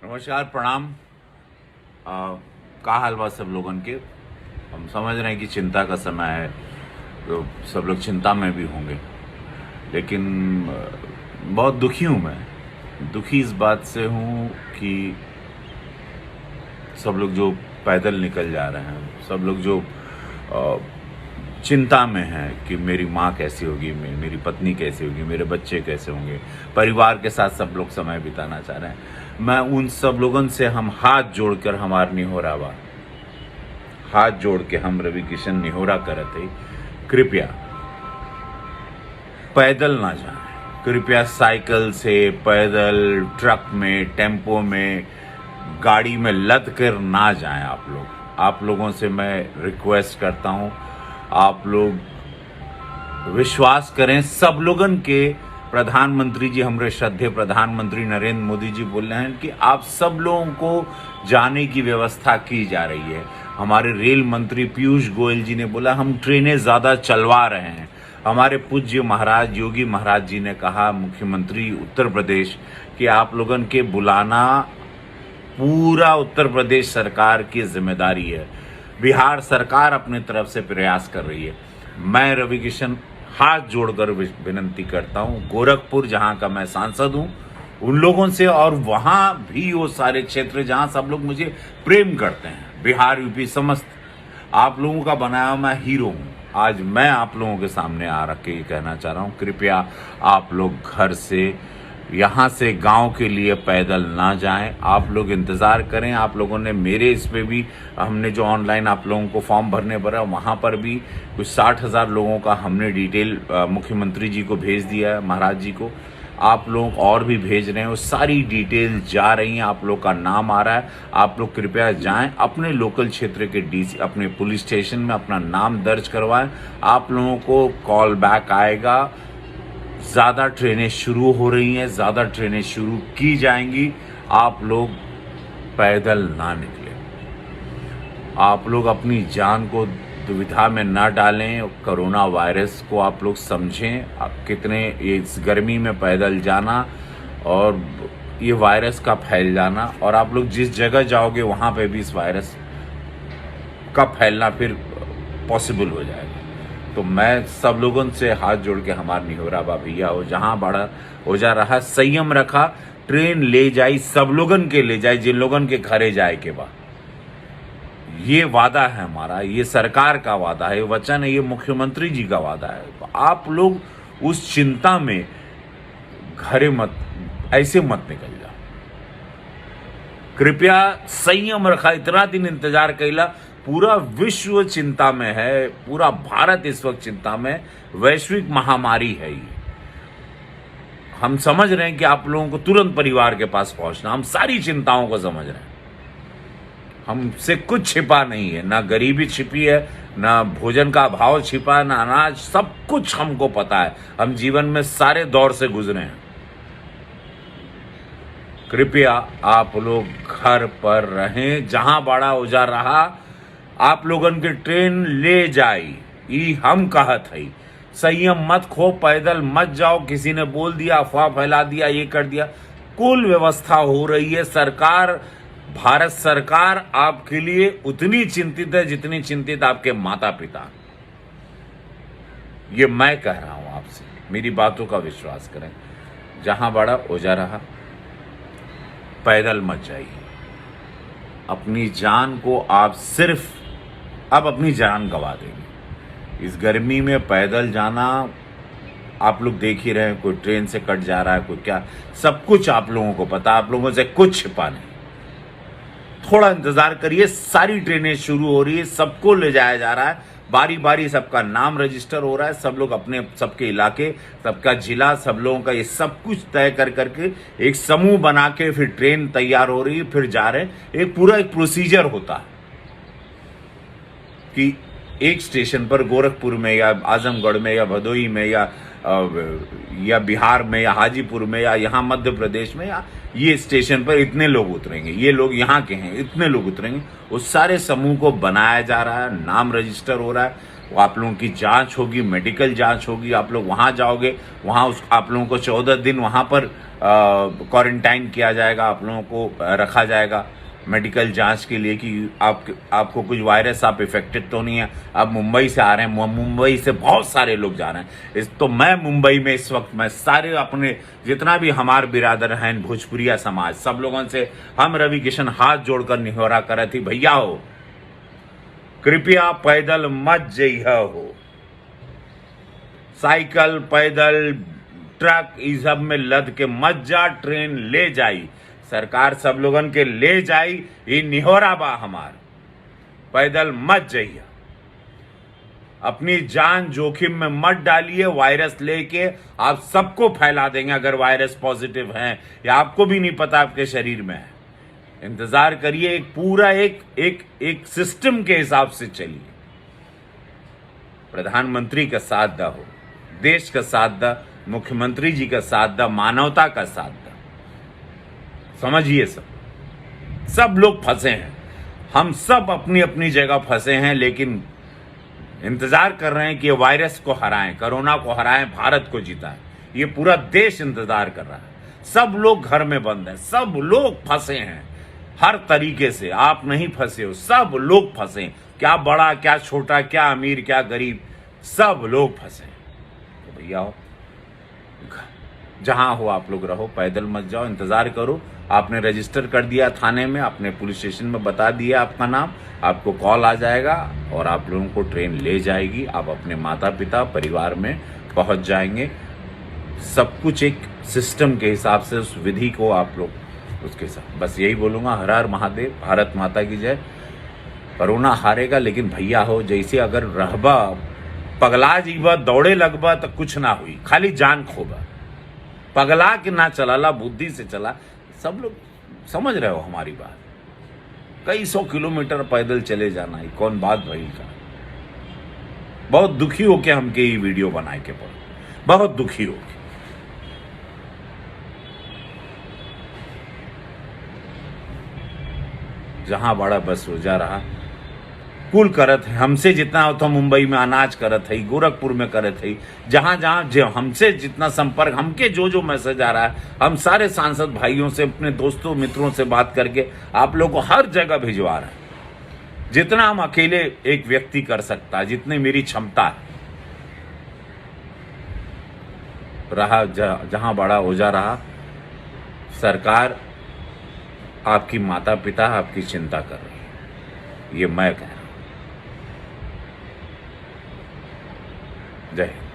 नमस्कार, प्रणाम। का हाल बा सब लोगन के। हम समझ रहे हैं कि चिंता का समय है, तो सब लोग चिंता में भी होंगे, लेकिन बहुत दुखी हूँ मैं। दुखी इस बात से हूँ कि सब लोग जो पैदल निकल जा रहे हैं, सब लोग जो अ, चिंता में हैं कि मेरी माँ कैसी होगी, मेरी पत्नी कैसी होगी, मेरे बच्चे कैसे होंगे, परिवार के साथ सब लोग समय बिताना चाह रहे हैं। मैं उन सब लोगन से हम हाथ जोड़कर हमार निहोरा बा, हाथ जोड़ के हम रवि किशन निहोरा करत है, कृपया पैदल ना जाएं। कृपया साइकिल से, पैदल, ट्रक में, टेम्पो में, गाड़ी में लद कर ना जाएं। आप लोगों से मैं रिक्वेस्ट करता हूं, आप लोग विश्वास करें। सब लोगन के प्रधानमंत्री जी, हमारे श्रद्धेय प्रधानमंत्री नरेंद्र मोदी जी बोल रहे हैं कि आप सब लोगों को जाने की व्यवस्था की जा रही है। हमारे रेल मंत्री पीयूष गोयल जी ने बोला हम ट्रेनें ज़्यादा चलवा रहे हैं। हमारे पूज्य महाराज योगी महाराज जी ने कहा, मुख्यमंत्री उत्तर प्रदेश, कि आप लोगन के बुलाना पूरा उत्तर प्रदेश सरकार की जिम्मेदारी है। बिहार सरकार अपनी तरफ से प्रयास कर रही है। मैं रवि किशन हाथ जोड़कर विनती करता हूं, गोरखपुर जहां का मैं सांसद हूं, उन लोगों से, और वहां भी वो सारे क्षेत्र जहां सब लोग मुझे प्रेम करते हैं, बिहार, यूपी, समस्त आप लोगों का बनाया मैं हीरो हूं। आज मैं आप लोगों के सामने आ रख के ये कहना चाह रहा हूं, कृपया आप लोग घर से, यहाँ से गांव के लिए पैदल ना जाएं। आप लोग इंतज़ार करें। आप लोगों ने मेरे इस पे भी, हमने जो ऑनलाइन आप लोगों को फॉर्म भरने पड़ा, वहाँ पर भी कुछ 60,000 लोगों का हमने डिटेल मुख्यमंत्री जी को भेज दिया है, महाराज जी को। आप लोग और भी भेज रहे हैं, वो सारी डिटेल जा रही हैं, आप लोग का नाम आ रहा है। आप लोग कृपया जाएं, अपने लोकल क्षेत्र के डीसी, अपने पुलिस स्टेशन में अपना नाम दर्ज करवाएं। आप लोगों को कॉल बैक आएगा। ज़्यादा ट्रेनें शुरू हो रही हैं, ज़्यादा ट्रेनें शुरू की जाएंगी। आप लोग पैदल ना निकलें। आप लोग अपनी जान को दुविधा में ना डालें। कोरोना वायरस को आप लोग समझें। आप कितने इस गर्मी में पैदल जाना और ये वायरस का फैल जाना, और आप लोग जिस जगह जाओगे वहाँ पे भी इस वायरस का फैलना फिर पॉसिबल हो जाएगा। तो मैं सब लोगों से हाथ जोड़ के हमार निहोरा बा, भैया हो जहाँ बड़ा हो जा रहा, संयम रखा। ट्रेन ले जाई, सब लोगन के ले जाए जिन लोगन के घरे जाए के बा। ये वादा है हमारा, ये सरकार का वादा है, ये वचन है, ये मुख्यमंत्री जी का वादा है। तो आप लोग उस चिंता में घरे मत, ऐसे मत निकल जाओ। कृपया संयम रखा। इतना दिन इंतजार कैला, पूरा विश्व चिंता में है, पूरा भारत इस वक्त चिंता में, वैश्विक महामारी है ये। हम समझ रहे हैं कि आप लोगों को तुरंत परिवार के पास पहुंचना, हम सारी चिंताओं को समझ रहे हैं। हमसे कुछ छिपा नहीं है, ना गरीबी छिपी है, ना भोजन का अभाव छिपा है, ना अनाज, सब कुछ हमको पता है। हम जीवन में सारे दौर से गुजरे हैं। कृपया आप लोग घर पर रहें। जहां बड़ा ओजा रहा, आप लोगन के ट्रेन ले जाई, ई हम कहत है। संयम मत खो, पैदल मत जाओ। किसी ने बोल दिया, अफवाह फैला दिया, ये कर दिया, कुल व्यवस्था हो रही है। सरकार, भारत सरकार आपके लिए उतनी चिंतित है जितनी चिंतित आपके माता पिता। ये मैं कह रहा हूं आपसे, मेरी बातों का विश्वास करें। जहां बड़ा ओजा रहा, पैदल मत जाइए। अपनी जान को आप सिर्फ अब अपनी जान गंवा देंगे। इस गर्मी में पैदल जाना, आप लोग देख ही रहे हैं, कोई ट्रेन से कट जा रहा है, कोई क्या, सब कुछ आप लोगों को पता। आप लोगों से कुछ छिपा नहीं। थोड़ा इंतजार करिए, सारी ट्रेनें शुरू हो रही है, सबको ले जाया जा रहा है, बारी बारी सबका नाम रजिस्टर हो रहा है। सब लोग अपने, सबके इलाके, सबका जिला, सब लोगों का ये सब कुछ तय कर करके एक समूह बना के फिर ट्रेन तैयार हो रही है, फिर जा रहे हैं। एक पूरा एक प्रोसीजर होता है कि एक स्टेशन पर गोरखपुर में या आजमगढ़ में या भदोही में या बिहार में या हाजीपुर में या यहाँ मध्य प्रदेश में, या ये स्टेशन पर इतने लोग उतरेंगे, ये लोग यहाँ के हैं, इतने लोग उतरेंगे। उस सारे समूह को बनाया जा रहा है, नाम रजिस्टर हो रहा है, वो आप लोगों की जांच होगी, मेडिकल जांच होगी। आप लोग वहाँ जाओगे, वहाँ आप लोगों को 14 दिन वहाँ पर क्वारंटाइन किया जाएगा, आप लोगों को रखा जाएगा मेडिकल जांच के लिए कि आपको कुछ वायरस, आप इफेक्टेड तो नहीं है। आप मुंबई से आ रहे हैं, मुंबई से बहुत सारे लोग जा रहे हैं। तो मैं मुंबई में इस वक्त मैं सारे अपने जितना भी हमारे बिरादर हैं भोजपुरिया समाज, सब लोगों से हम रवि किशन हाथ जोड़कर निहोरा करे थी, भैया हो कृपया पैदल मत जइह हो, साइकिल पैदल ट्रक इस सब में लद के मत जा, ट्रेन ले जाई, सरकार सब लोगन के ले जाई, ये निहोरा बा हमार, पैदल मत जाइए, अपनी जान जोखिम में मत डालिए, वायरस लेके आप सबको फैला देंगे अगर वायरस पॉजिटिव है या आपको भी नहीं पता आपके शरीर में है। इंतजार करिए, एक पूरा एक सिस्टम के हिसाब से चलिए। प्रधानमंत्री का साथ दा हो, देश का साथ दा, मुख्यमंत्री जी का साथ दा, मानवता का साथ दा। समझिए सब लोग फंसे हैं, हम सब अपनी अपनी जगह फंसे हैं, लेकिन इंतजार कर रहे हैं कि वायरस को हराएं, कोरोना को हराएं, भारत को जिताएं। ये पूरा देश इंतजार कर रहा है। सब लोग घर में बंद हैं, सब लोग फंसे हैं हर तरीके से। आप नहीं फंसे हो, सब लोग फंसे, क्या बड़ा क्या छोटा, क्या अमीर क्या गरीब, सब लोग फंसे। तो भैया हो, जहां हो आप लोग रहो, पैदल मत जाओ, इंतजार करो। आपने रजिस्टर कर दिया थाने में, आपने पुलिस स्टेशन में बता दिया आपका नाम, आपको कॉल आ जाएगा और आप लोगों को ट्रेन ले जाएगी। आप अपने माता पिता परिवार में पहुंच जाएंगे। सब कुछ एक सिस्टम के हिसाब से, उस विधि को आप लोग उसके साथ, बस यही बोलूँगा, हर हर महादेव, भारत माता की जय। कोरोना हारेगा, लेकिन भैया हो जैसे अगर रहबा पगला जीवा, दौड़े लगबा तो कुछ ना हुई, खाली जान खोबा, पगला के ना चलाला, बुद्धि से चला। सब लोग समझ रहे हो हमारी बात, कई 100 किलोमीटर पैदल चले जाना, ही कौन बात भाई का। बहुत दुखी होके हमके ये वीडियो बनाए के पड़े, बहुत दुखी होके। जहां बड़ा बस हो जा रहा, कुल करत है, हमसे जितना होता मुंबई में अनाज करत है, गोरखपुर में करत है, जहां जहां जो हमसे जितना संपर्क, हमके जो मैसेज आ रहा है, हम सारे सांसद भाइयों से, अपने दोस्तों मित्रों से बात करके आप लोग को हर जगह भिजवा रहे हैं, जितना हम अकेले एक व्यक्ति कर सकता है, जितनी मेरी क्षमता है। रहा जहां बड़ा हो जा रहा, सरकार आपकी माता पिता आपकी चिंता कर रही है, ये मैं कह रहा हूं। जय हिंद।